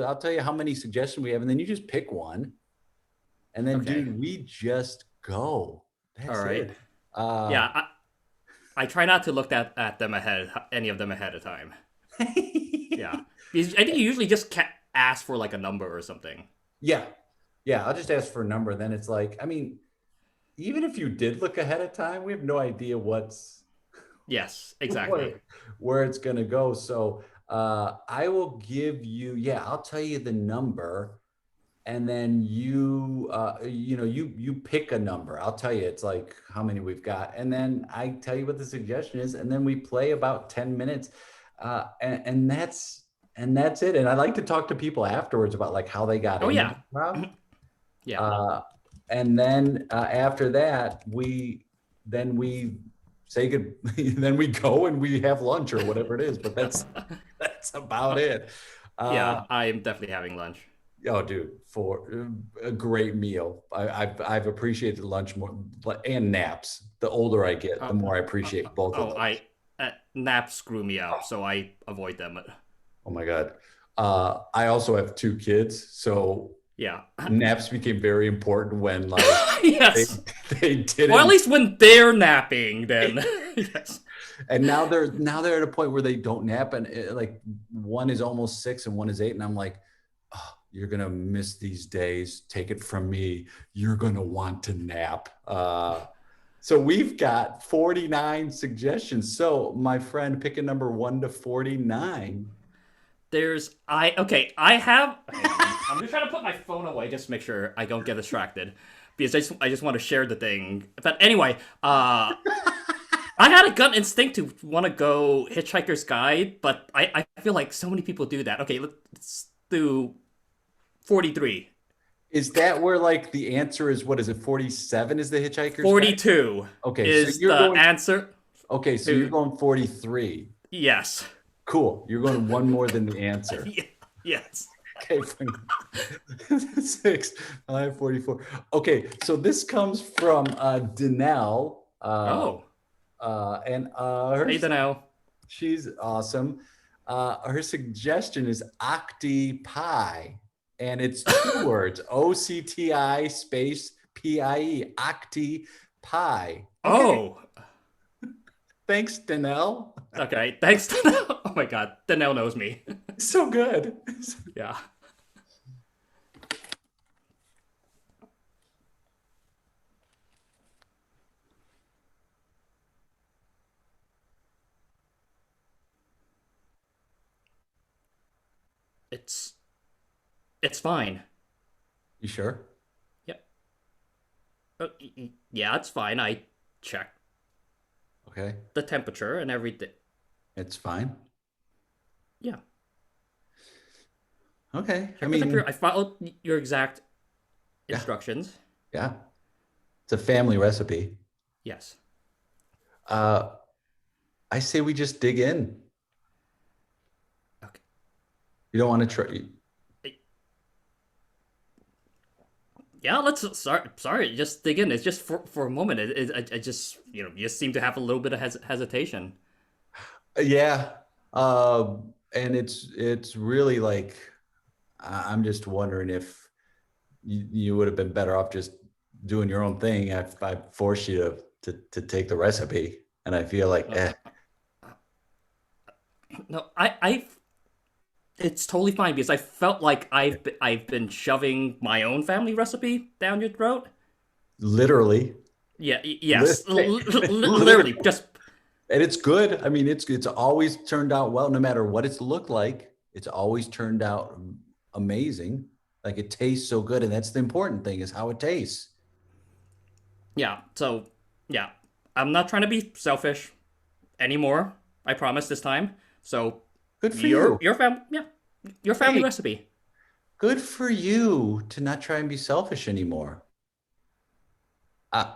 I'll tell you how many suggestions we have, and then you just pick one. And then, Okay. dude, we just go. All That's right. it. Yeah, I try not to look at them any of them ahead of time. Yeah. Because I think you usually just ask for like a number or something. Yeah. Yeah. I'll just ask for a number. Then it's like, I mean, even if you did look ahead of time, we have no idea Yes, exactly. where, where it's going to go. So I will give you, yeah, I'll tell you the number. And then you pick a number. I'll tell you, it's like how many we've got. And then I tell you what the suggestion is. And then we play about 10 minutes. And that's it. And I like to talk to people afterwards about like how they got Oh into yeah. improv. Yeah. Uh, and then after that, we say good. Then we go and we have lunch or whatever it is. But that's about it. Yeah, Uh, I am definitely having lunch. oh, dude, for a great meal. I've appreciated lunch more and naps. The older I get, the Uh, more I uh, appreciate both of oh, those. naps screw me up, so I avoid them. Oh my God. I also have two kids, so Yeah. naps became very important when like they Yes. they Or at didn't. least when they're napping, then yes. And now they're at a point where they don't nap, and like one is almost 6 and one is 8, and I'm like, oh, you're gonna miss these days. Take it from me. You're gonna want to nap. So we've got 49 suggestions. So my friend, pick a number 1 to 49. I have hang on, I'm just trying to put my phone away just to make sure I don't get distracted. Because I just want to share the thing. But anyway, I had a gut instinct to want to go Hitchhiker's Guide, but I feel like so many people do that. Okay, let's do 43. Is that where like the answer is? What is it? 47 is the Hitchhiker's Guide. 42 Okay, so is you're the going. answer Okay, so you're to going 43. yes. Cool. You're going one more than the answer. Yes. Okay, fine. 6, 5, 44. Okay, so this comes from Denelle. Oh, And hey, Denelle. she's awesome. Her suggestion is Octi Pie, and it's two words: OCTI space PIE. Octi Pie. Okay, Oh, thanks, Danelle. okay. Thanks, Denelle. Oh my God, Denelle knows me. So good. Yeah. It's it's fine. You sure? Yep. Yeah, it's fine. I checked Okay, the temperature and everything. it's fine. Yeah, Okay, I check the temperature. mean, I followed your exact yeah, instructions. yeah. It's a family recipe. Yes. Uh, I say we just dig in. Okay. You don't want to try. Yeah, let's sorry, just dig in. It's just for a moment. I just you just seem to have a little bit of hesitation. Yeah. And it's really like I'm just wondering if you would have been better off just doing your own thing if I forced you to take the recipe. And I feel like, Uh, uh, no, I it's totally fine because I felt like I've been shoving my own family recipe down your throat. literally, Yeah, lit- yes, literally, literally just and it's good. I mean, it's always turned out well, no matter what it's looked like. It's always turned out amazing. Like it tastes so good, and that's the important thing is how it tastes. yeah. So yeah, I'm not trying to be selfish anymore. I promise this time. So Good for you. your family Hey, recipe. good for you to not try and be selfish anymore. Uh,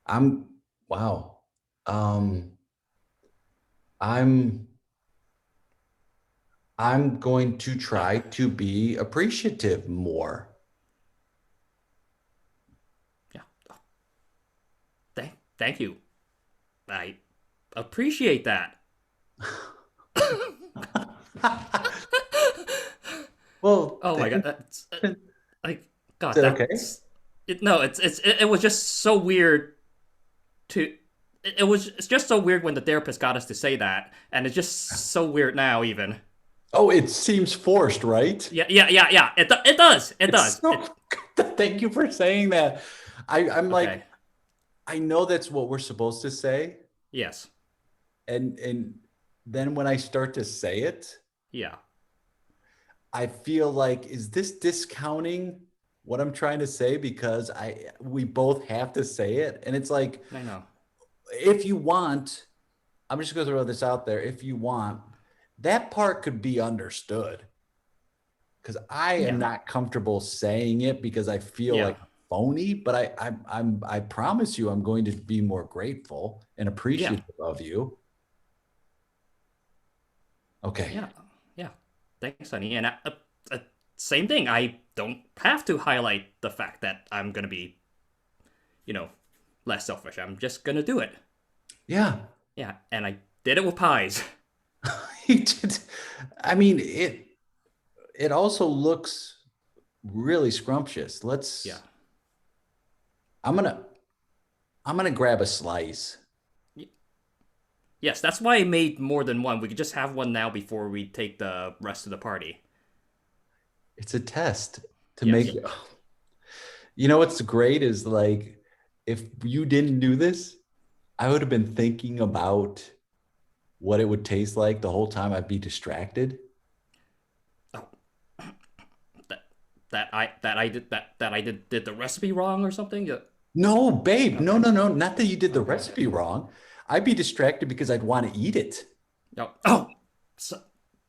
I'm wow. Um, I'm I'm going to Uh, try to be appreciative more. yeah. Thank you. I appreciate that. Well, Oh my god, is that's like God. that okay? That's it. No, it was just so weird to. It's just so weird when the therapist got us to say that, and it's just so weird now even. Oh, it seems forced, right? Yeah. It does. It It's does. so It good. Thank you for saying that. I'm like, okay. I know that's what we're supposed to say, Yes. and then when I start to say it, Yeah. I feel like, is this discounting what I'm trying to say? Because we both have to say it, and it's like, I know. if you want, I'm just going to throw this out there. If you want, that part could be understood because I am Yeah. not comfortable saying it because I feel Yeah. like phony. But I promise you, I'm going to be more grateful and Yeah. appreciative of you. Okay. Yeah. Yeah. Thanks, honey. And uh, same thing. I don't have to highlight the fact that I'm gonna be, you know, less selfish. I'm just gonna do it. Yeah. Yeah. And I did it with pies. He did. I mean, it also looks really scrumptious. Yeah. I'm gonna I'm gonna grab a slice. Yes, that's why I made more than one. We could just have one now before we take the rest of the party. It's a test to make Yes. it. You know what's great is like, if you didn't do this, I would have been thinking about what it would taste like the whole time. I'd be distracted. Oh, that that I did the recipe wrong or something. Yeah. No, babe. No, Okay. no, no. Not that you did the Okay. recipe wrong. I'd be distracted because I'd want to eat it. No. Oh, so,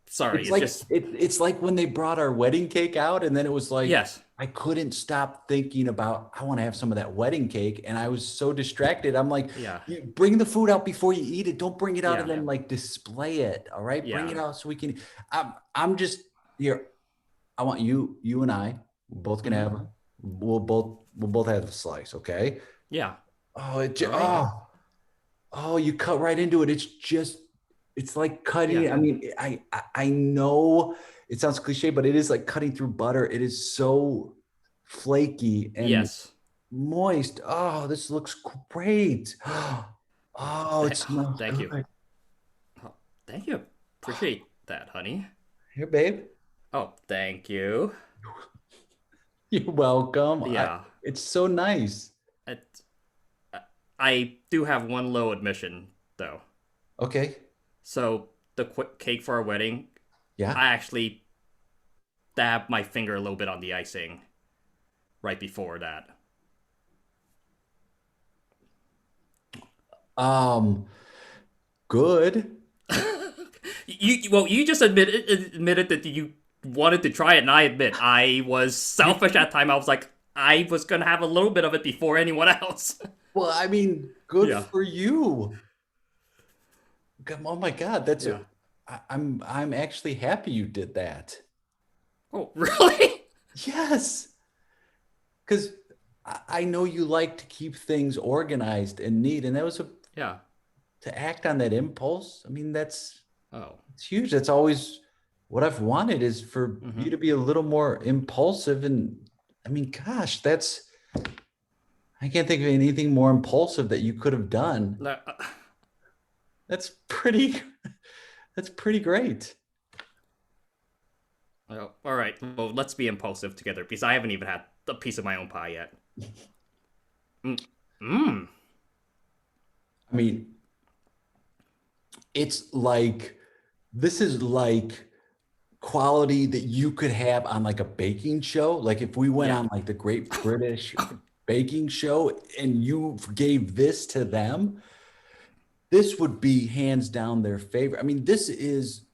sorry. It's It's like just it's like when they brought our wedding cake out, and then it was like yes. I couldn't stop thinking about, I want to have some of that wedding cake, and I was so distracted. I'm like, Yeah. you bring the food out before you eat it. Don't bring it out and Yeah. then like display it. All right, bring it Yeah. out so we can. I'm just here. I want you and I. We're both gonna Hmm. have. We'll both have a slice. Okay. Yeah. Oh, All right. oh, you cut right into it. It's like Yeah. cutting. I mean, I know it sounds cliche, but it is like cutting through butter. It is so flaky and Yes. moist. Oh, this looks great. Oh, it Oh, smells thank you. good. Oh, thank you. Appreciate that, honey. Here, babe. Oh, thank you. You're welcome. Yeah. It's so nice. It, I do have one low admission though. Okay. So the quick cake for our wedding, Yeah. I actually dabbed my finger a little bit on the icing right before that. Um, good. You just admitted that you wanted to try it, and I admit I was selfish at the time. I was like, I was gonna have a little bit of it before anyone else. Well, I mean, good Yeah. for you. Oh my God, Yeah. I'm actually happy you did that. Oh, really? Yes, because I know you like to keep things organized and neat, and that was Yeah. to act on that impulse. I mean, Oh. it's huge. That's always what I've wanted, is for Mm-hmm. you to be a little more impulsive. And I mean, gosh, I can't think of anything more impulsive that you could have done. No, That's pretty, that's pretty great. oh, all right. Well, let's be impulsive together because I haven't even had a piece of my own pie yet. Mm. Mm. I mean, it's like, this is like quality that you could have on like a baking show. Like if we went Yeah. on like the Great British Baking Show and you gave this to them, this would be hands down their favorite. I mean, this is,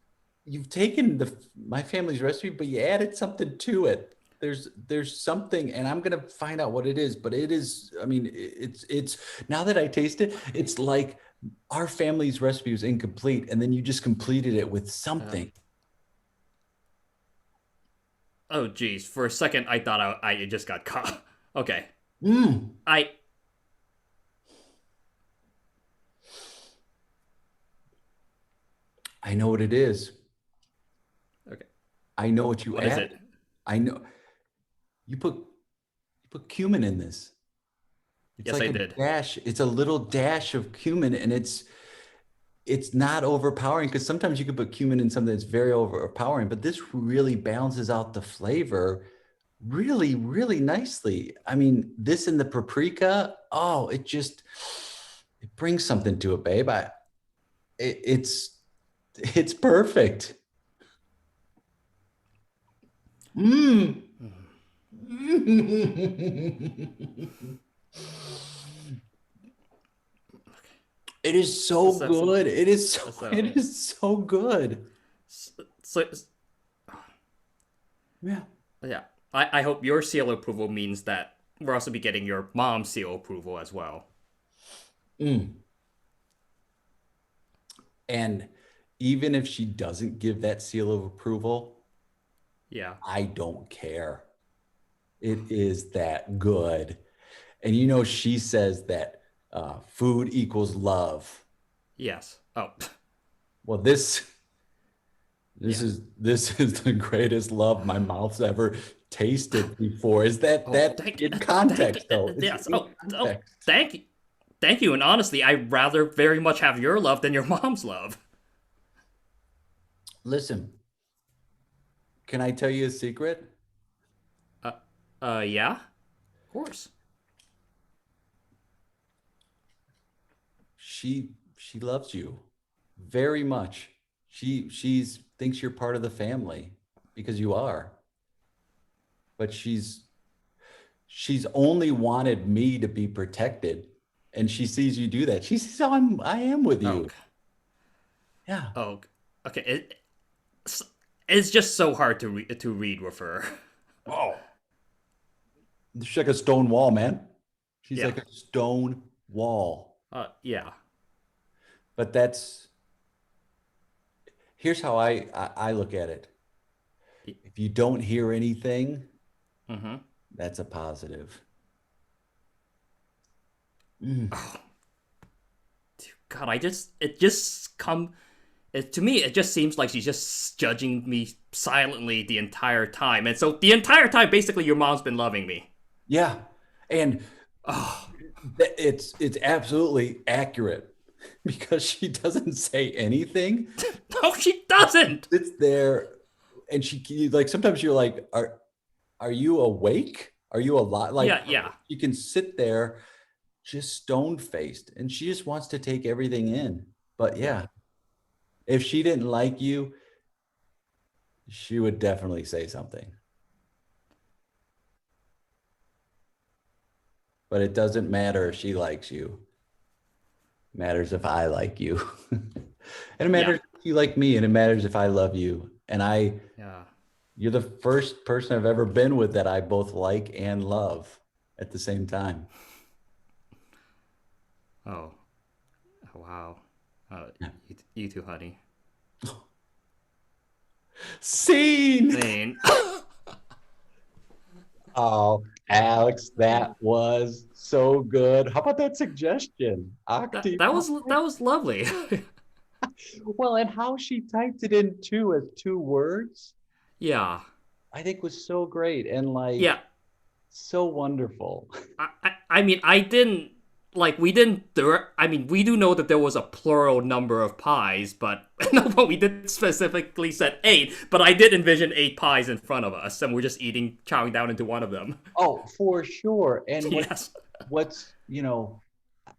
you've taken my family's recipe, but you added something to it. There's something, and I'm gonna find out what it is, but it is, I mean, it's now that I taste it, it's like our family's recipe was incomplete, and then you just completed it with Uh, something. oh, geez. For a second, I thought I just got caught. Okay. Mm, I. I know what it is. Okay. I know what you What is added. it? I know you put cumin in this. It's Yes, like I a did. dash. It's a little dash of cumin, and it's not overpowering because sometimes you can put cumin in something that's very overpowering, but this really balances out the flavor really, really nicely. I mean, this and the paprika, oh, it brings something to it, babe. It's it's perfect. Mm. It is so So, so, good. It is so so, it is so good. so Yeah. yeah. I hope your seal of approval means that we're also be getting your mom's seal of approval as well. Mm. And even if she doesn't give that seal of approval, Yeah. I don't care. It is that good. And you know, she says that food equals love. Yes. Oh, Well, this this yeah. is this is the greatest love my mouth's ever tasted before. Is that Oh, that thank you. in Thank context you. though? It's Yes. in Oh, context. thank you. Thank you. And honestly, I'd rather very much have your love than your mom's love. Listen, can I tell you a secret? Uh, yeah. Of course. She loves you very much. She's thinks you're part of the family because you are. But she's only wanted me to be protected, and she sees you do that. She sees how I am with Oh, you. Yeah. oh, okay. It's just so hard to read with her. Oh, she's like a stone wall, man. She's Yeah. like a stone wall. Yeah. But here's how I look at it. If you don't hear anything, Mm-hmm. that's a positive. Mm. God, it just come to me. It just seems like she's just judging me silently the entire time, and so the entire time, basically, your mom's been loving me. Yeah. And Oh it's absolutely accurate because she doesn't say anything. no, she doesn't. Sits there and like sometimes you're like, are you awake? Are you alive? Like Yeah, yeah, you can sit there just stone faced and she just wants to take everything in. But yeah. yeah, if she didn't like you, she would definitely say something. But it doesn't matter if she likes you. It matters if I like you. And it Yeah, matters if you like me and it matters if I love you. And yeah. you're the first person I've ever been with that I both like and love at the same time. Oh, wow. You too, honey. Scene. Zane. Oh, Alex, that was so good. How about that suggestion? Octi. That was lovely. Well, and how she typed it in too as two words, Yeah, I think was so great and like yeah. so wonderful. I mean, I didn't like we didn't. I mean, we do know that there was a plural number of pies, but no, but we did specifically said eight. But I did envision eight pies in front of us, and we're just chowing down into one of them. Oh, for sure. And Yes.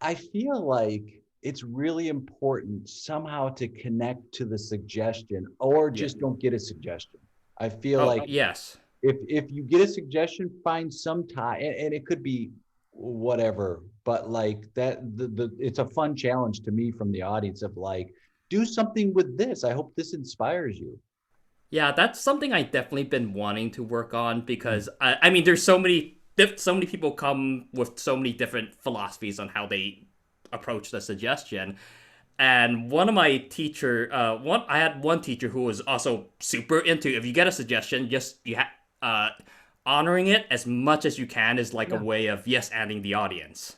I feel like it's really important somehow to connect to the suggestion or Yeah. just don't get a suggestion. I feel Oh, like yes. if you get a suggestion, find some time and it could be whatever, but like that it's a fun challenge to me from the audience of like, do something with this. I hope this inspires you. Yeah, that's something I definitely been wanting to work on Mm. because I mean, there's so many people come with so many different philosophies on how they approach the suggestion. And one of my I had one teacher who was also super into if you get a suggestion, just honoring it as much as you can is like a Yeah. way of yes anding the audience.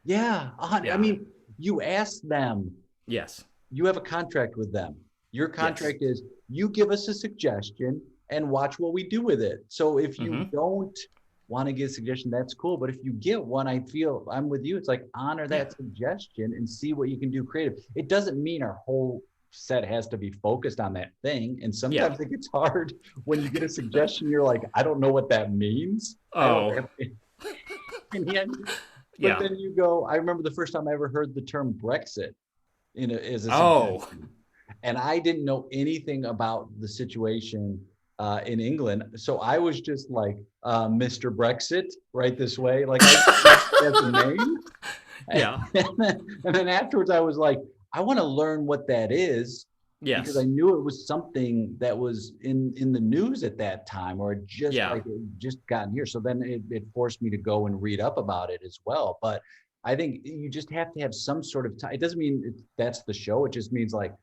Yeah. I Yeah. mean, you ask them, Yes. you have a contract with them. Your Yes. contract is you give us a suggestion and watch what we do with it. So if you Mm-hmm. don't want to get a suggestion, that's cool. But if you get one, I feel I'm with you. It's like honor Yeah. that suggestion and see what you can do creative. It doesn't mean our whole set has to be focused on that thing. And Yeah. sometimes it gets hard when you get a suggestion, you're like, I don't know what that means. I don't Oh. have opinion. But Yeah. then you go, I remember the first time I ever heard the term Brexit as a Oh. suggestion. And I didn't know anything about the situation in England. So I was just like, Mr. Brexit, right this way. Like I as a name. Yeah. And then afterwards I was like, I want to learn what that is because I Yes. knew it was something that was in the news at that time, or it just Yeah. like it just gotten here. So then it forced me to go and read up about it as well. But I think you just have to have some sort of time. It doesn't mean that's the show. It just means like,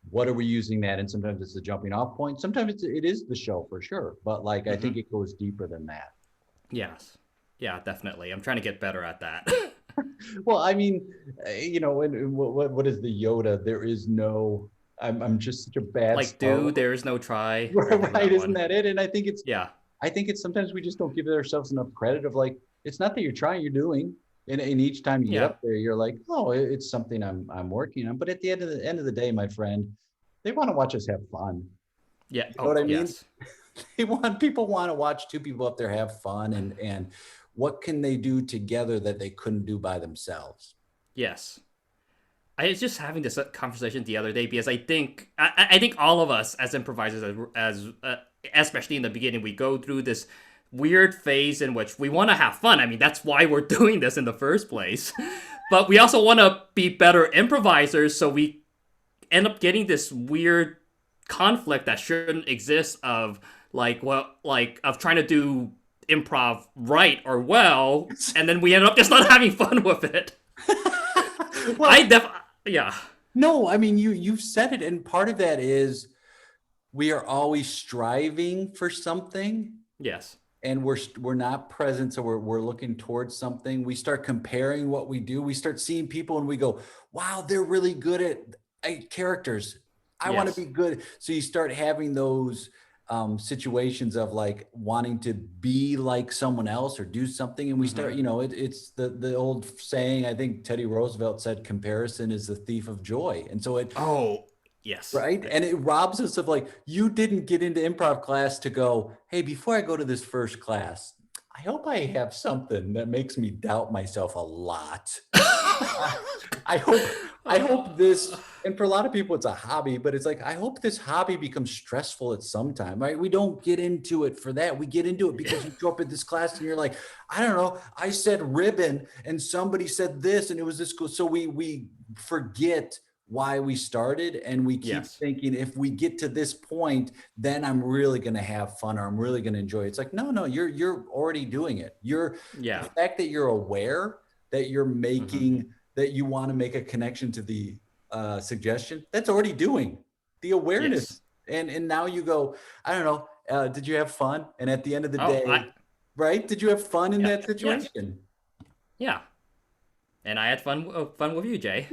what are we using that? And sometimes it's the jumping off point. Sometimes it is the show for sure. But like, I Mm-hmm. think it goes deeper than that. Yes. Yeah, definitely. I'm trying to get better at that. Well, I mean, and what is the Yoda? There is no. I'm just such a bad Like, Star do Wars. there is no try. Remember Right? that Isn't one? that it? And I think it's Yeah. sometimes we just don't give ourselves enough credit of like it's not that you're trying, you're doing. And each time you get Yeah. up there, you're like, oh, it's something I'm working on. But at the end of the day, my friend, they want to watch us have fun. Yeah. You know Oh, what I mean? yes. People want to watch two people up there have fun and what can they do together that they couldn't do by themselves? Yes. I was just having this conversation the other day because I think all of us as improvisers, especially in the beginning, we go through this weird phase in which we want to have fun. I mean, that's why we're doing this in the first place. But we also want to be better improvisers, so we end up getting this weird conflict that shouldn't exist of of trying to do improv right or well, and then we end up just not having fun with it. Well, I def Yeah. no, I mean you've said it, and part of that is we are always striving for something, Yes. and we're not present, so we're looking towards something. We start comparing what we do. We start seeing people, and we go, "Wow, they're really good at characters. I want to Yes. be good." So you start having those situations of like wanting to be like someone else or do something, and we Mm-hmm. start, it's the old saying. I think Teddy Roosevelt said, "Comparison is the thief of joy," and so it Oh, yes. right? And it robs us of like, you didn't get into improv class to go, hey, before I go to this first class, I hope I have something that makes me doubt myself a lot. I hope, I hope this, and for a lot of people, it's a hobby, but it's like, I hope this hobby becomes stressful at some time, right? We don't get into it for that. We get into it because you show up at this class and you're like, I don't know, I said ribbon and somebody said this and it was this cool. So we forget why we started and we keep Yes. thinking if we get to this point then I'm really going to have fun or I'm really going to enjoy it. It's like no, you're already doing it. You're the Yeah. fact that you're aware that you're Mm-hmm. making that you want to make a connection to the suggestion, that's already doing the Yes. awareness. And now you go, I don't know, did you have fun? And at the end of the Oh, day, right, did you have fun in yeah. that Yes. situation? Yeah. And I had fun with you, Jay.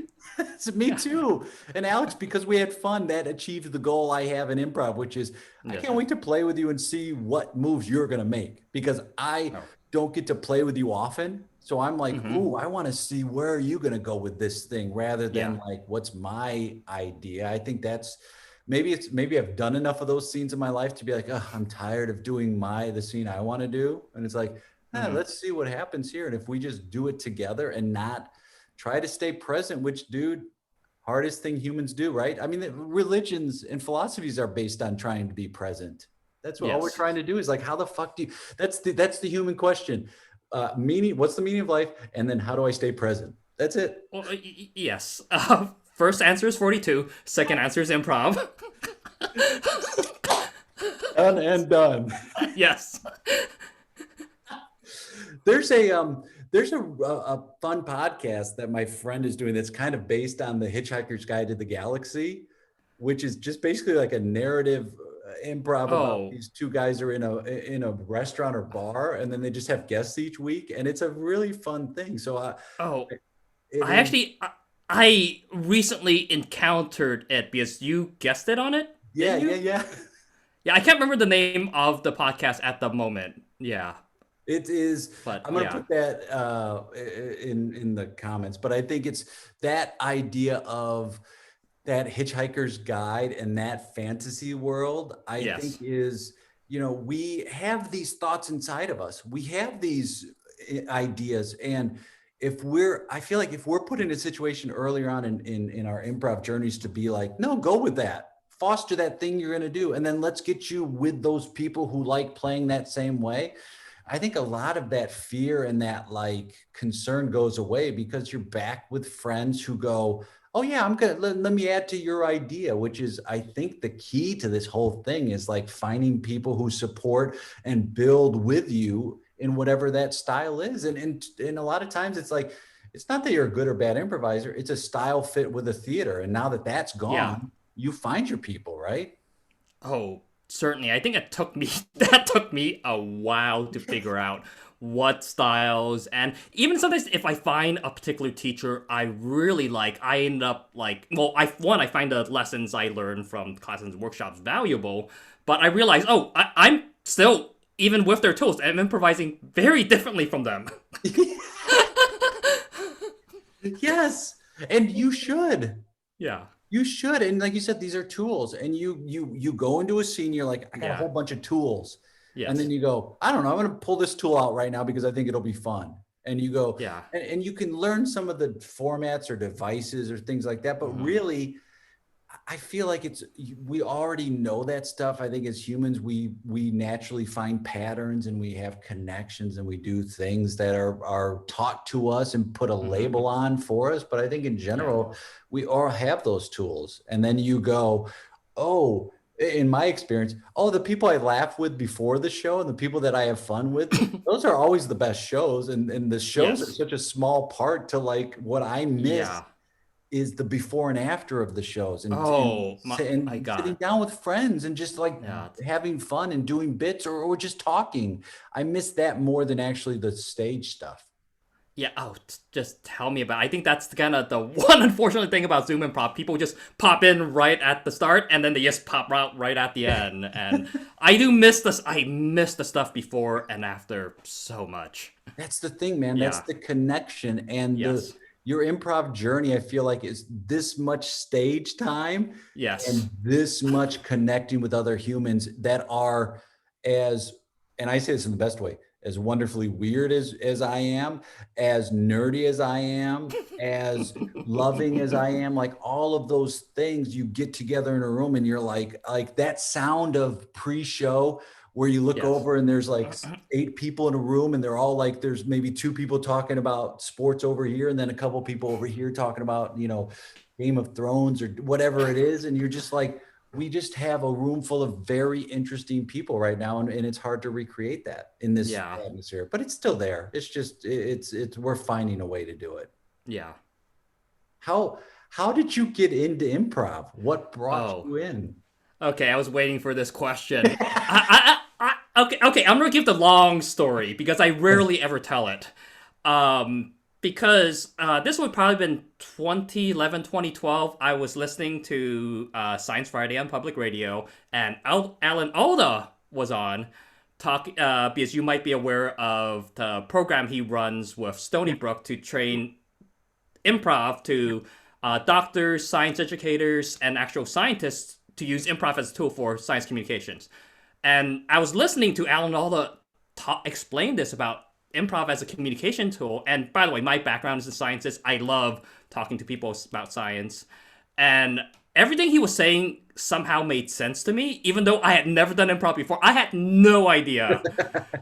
Me Yeah. too. And Alex, because we had fun, that achieved the goal I have in improv, which is I Yes, can't sir. wait to play with you and see what moves you're going to make because I Oh. don't get to play with you often. So I'm like, Mm-hmm. ooh, I want to see where are you going to go with this thing rather Yeah. than like, what's my idea? I think that's maybe I've done enough of those scenes in my life to be like, oh, I'm tired of doing the scene I want to do. And it's like, Mm-hmm. let's see what happens here. And if we just do it together and not try to stay present, which, dude, hardest thing humans do, right? I mean, religions and philosophies are based on trying to be present. That's what all we're Yes. trying to do is like, how the fuck do you, that's the human question. Meaning, what's the meaning of life? And then how do I stay present? That's it. Well, yes. First answer is 42. Second answer is improv. Done and done. Yes. There's a fun podcast that my friend is doing that's kind of based on the Hitchhiker's Guide to the Galaxy, which is just basically like a narrative improv about Oh. these two guys are in a restaurant or bar, and then they just have guests each week, and it's a really fun thing. So Oh. it I is, actually I recently encountered it because you guessed it on it, yeah, didn't yeah, you? yeah. Yeah, I can't remember the name of the podcast at the moment. Yeah, It is. but I'm gonna yeah. put that in the comments, but I think it's that idea of that Hitchhiker's Guide and that fantasy world. I think Yes. is, we have these thoughts inside of us. We have these ideas, and I feel like if we're put in a situation earlier on in our improv journeys to be like, no, go with that. Foster that thing you're going to do. And then let's get you with those people who like playing that same way. I think a lot of that fear and that like concern goes away because you're back with friends who go, oh yeah, I'm gonna let me add to your idea, which is I think the key to this whole thing is like finding people who support and build with you in whatever that style is. And a lot of times it's like, it's not that you're a good or bad improviser, it's a style fit with a theater. And now that that's Yeah. gone, you find your people, right? Oh, certainly. I think it took me that took me a while to figure out what styles, and even sometimes if I find a particular teacher I really like, I end up like, well, I find the lessons I learn from classes and workshops valuable, but I realize, oh, I'm still, even with their tools, I'm improvising very differently from them. Yes. And you should. Yeah. You should. And like you said, these are tools. And you go into a scene, you're like, I got a Yeah. whole bunch of tools. And then Yes. you go, I don't know, I'm going to pull this tool out right now because I think it'll be fun. And you go, Yeah. and you can learn some of the formats or devices or things like that. But Hmm. really, I feel like we already know that stuff. I think as humans, we naturally find patterns and we have connections and we do things that are taught to us and put a Hmm. label on for us. But I think in Yeah. general, we all have those tools. And then you go, oh, in my experience, oh, the people I laugh with before the show and the people that I have fun with, those are always the best shows. And the shows are Yes. such a small part to like what I miss Yeah. is the before and after of the shows Oh my and sitting God. down with friends and just like Yeah. having fun and doing bits or just talking. I miss that more than actually the stage stuff. Yeah, oh, just tell me about it. I think that's kind of the one unfortunate thing about Zoom Improv. People just pop in right at the start, and then they just pop out right at the end. And I do miss this. I miss the stuff before and after so much. That's the thing, man. That's Yeah. the connection and the Yes. your improv journey. I feel like is this much stage time Yes. and this much connecting with other humans that are as, and I say this in the best way, as wonderfully weird as I am, as nerdy as I am, as loving as I am, like all of those things. You get together in a room and you're like that sound of pre-show where you look Yes. over and there's like 8 people in a room and they're all like, there's maybe 2 people talking about sports over here and then a couple people over here talking about, Game of Thrones or whatever it is. And you're just like, we just have a room full of very interesting people right now. And it's hard to recreate that in this Yeah. atmosphere, but it's still there. It's just, we're finding a way to do it. Yeah. How, how did you get into improv? What brought Oh. you in? Okay, I was waiting for this question. Okay, okay, I'm gonna give the long story because I rarely ever tell it. Because this would probably been 2011, 2012. I was listening to Science Friday on public radio, and Alan Alda was on because you might be aware of the program he runs with Stony Brook to train improv to doctors, science educators, and actual scientists to use improv as a tool for science communications. And I was listening to Alan Alda explain this about improv as a communication tool. And by the way, my background is in sciences. I love talking to people about science. And everything he was saying somehow made sense to me, even though I had never done improv before. I had no idea.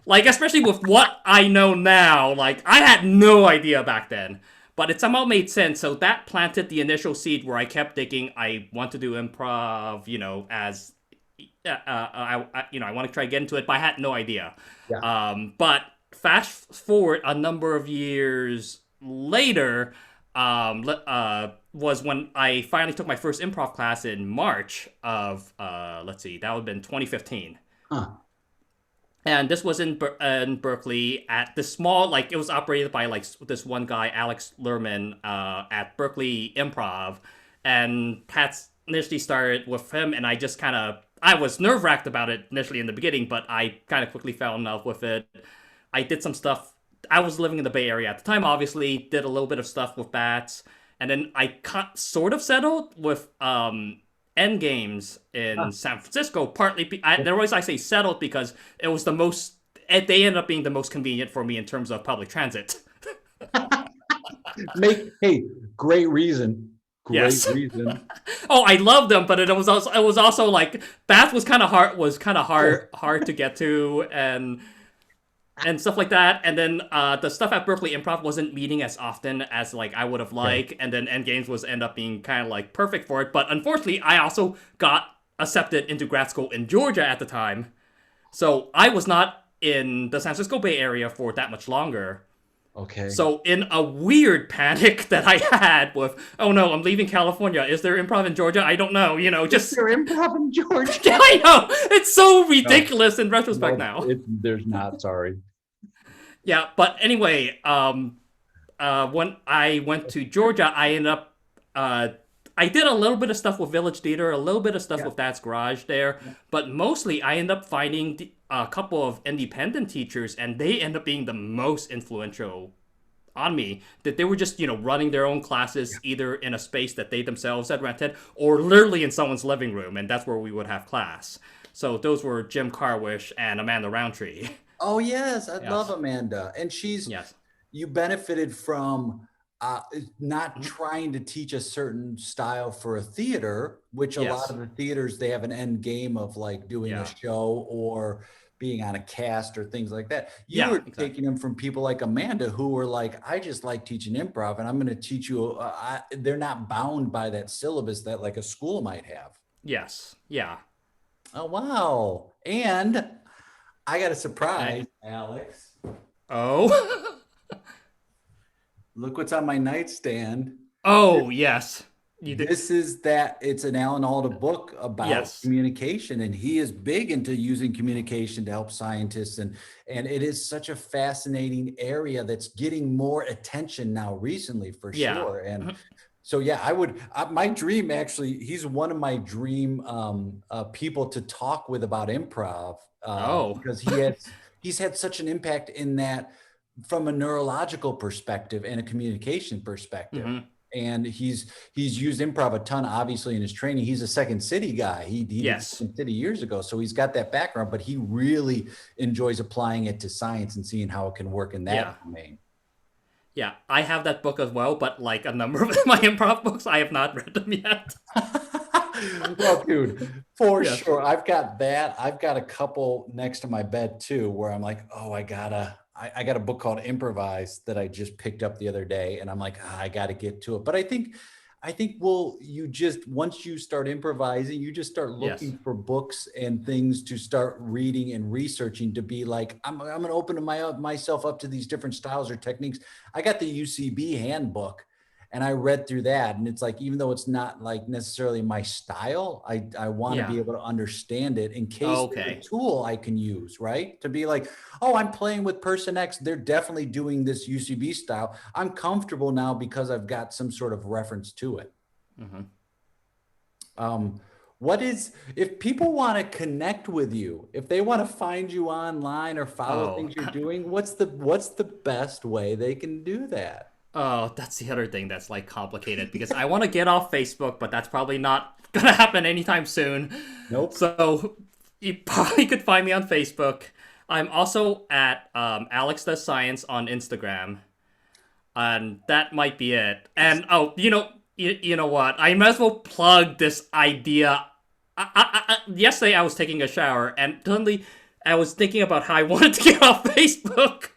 Like, especially with what I know now, like, I had no idea back then. But it somehow made sense, so that planted the initial seed where I kept thinking I want to do improv, as I want to try to get into it, but I had no idea. Yeah. But fast forward a number of years later, was when I finally took my first improv class in March of let's see, that would have been 2015. Huh. And this was in Berkeley at this small, like, it was operated by like this one guy, Alex Lerman, at Berkeley Improv, and Pat's initially started with him, and I was nerve-wracked about it initially in the beginning, but I kind of quickly fell in love with it. I did some stuff. I was living in the Bay Area at the time, obviously, did a little bit of stuff with bats, and then I sort of settled with Endgames in San Francisco, partly, the reason I say settled because it was the most, they ended up being the most convenient for me in terms of public transit. Hey, great reason. Great Yes. reason. Oh, I love them, but it was also like Bath was kind of hard to get to, and stuff like that. And then the stuff at Berkeley Improv wasn't meeting as often as like I would have liked. And then Endgames was end up being kind of like perfect for it. But unfortunately, I also got accepted into grad school in Georgia at the time, so I was not in the San Francisco Bay Area for that much longer. Okay. So in a weird panic that I had with, oh no, I'm leaving California. Is there improv in Georgia? I don't know. Just You're improv in Georgia. I know it's so ridiculous in retrospect now. There's not. Sorry. Yeah, but anyway, when I went to Georgia, I ended up, I did a little bit of stuff with Village Theater, a little bit of stuff with Dad's Garage there, but mostly I ended up finding a couple of independent teachers, and they end up being the most influential on me. That they were just, running their own classes either in a space that they themselves had rented or literally in someone's living room, and that's where we would have class. So those were Jim Carwish and Amanda Rountree. Oh yes, I Yes. love Amanda, and Yes. you benefited from not trying to teach a certain style for a theater, which a lot of the theaters, they have an end game of like doing a show or being on a cast or things like that. You were taking them from people like Amanda who were like, I just like teaching improv and I'm going to teach you. They're not bound by that syllabus that like a school might have. Yes. Yeah. Oh, wow. And I got a surprise, Alex. Oh. Look what's on my nightstand. Oh, yes. This is that it's an Alan Alda book about communication, and he is big into using communication to help scientists, and it is such a fascinating area that's getting more attention now recently for sure. And so I would my dream, actually, he's one of my dream people to talk with about improv because he's had such an impact in that from a neurological perspective and a communication perspective. And he's used improv a ton, obviously, in his training. He's a Second City guy. He did Second City years ago, so he's got that background. But he really enjoys applying it to science and seeing how it can work in that domain. Yeah, I have that book as well, but like a number of my improv books, I have not read them yet. Well, dude, for sure. I've got that. I've got a couple next to my bed too, where I'm like, oh, I got a book called Improvise that I just picked up the other day, and I'm like, I got to get to it. But I think once you start improvising, you just start looking for books and things to start reading and researching to be like, I'm going to open myself up to these different styles or techniques. I got the UCB handbook, and I read through that, and it's like, even though it's not like necessarily my style, I want to be able to understand it in case there's a tool I can use, right? To be like, oh, I'm playing with person X. They're definitely doing this UCB style. I'm comfortable now because I've got some sort of reference to it. If people want to connect with you, if they want to find you online or follow things you're doing, what's the best way they can do that? Oh, that's the other thing that's like complicated because I want to get off Facebook, but that's probably not gonna happen anytime soon. Nope. So you probably could find me on Facebook. I'm also at Alex Does Science on Instagram, and that might be it. And you know what? I might as well plug this idea. Yesterday I was taking a shower, and suddenly I was thinking about how I wanted to get off Facebook.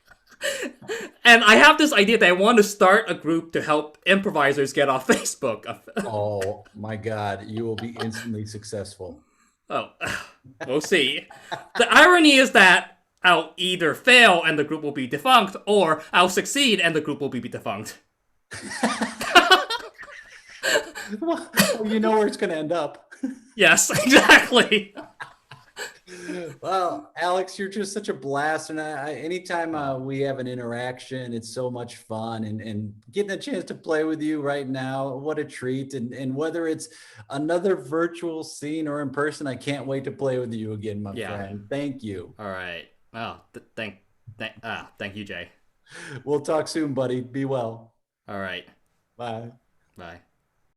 And I have this idea that I want to start a group to help improvisers get off Facebook. Oh my God, you will be instantly successful. Oh, we'll see. The irony is that I'll either fail and the group will be defunct, or I'll succeed and the group will be defunct. Well, you know where it's going to end up. Yes, exactly. Well, Alex, you're just such a blast, and anytime Oh, we have an interaction, it's so much fun, and getting a chance to play with you right now, what a treat! And whether it's another virtual scene or in person, I can't wait to play with you again, my yeah. friend. Thank you. All right. Oh, thank you, Jay. We'll talk soon, buddy. Be well. All right. Bye. Bye.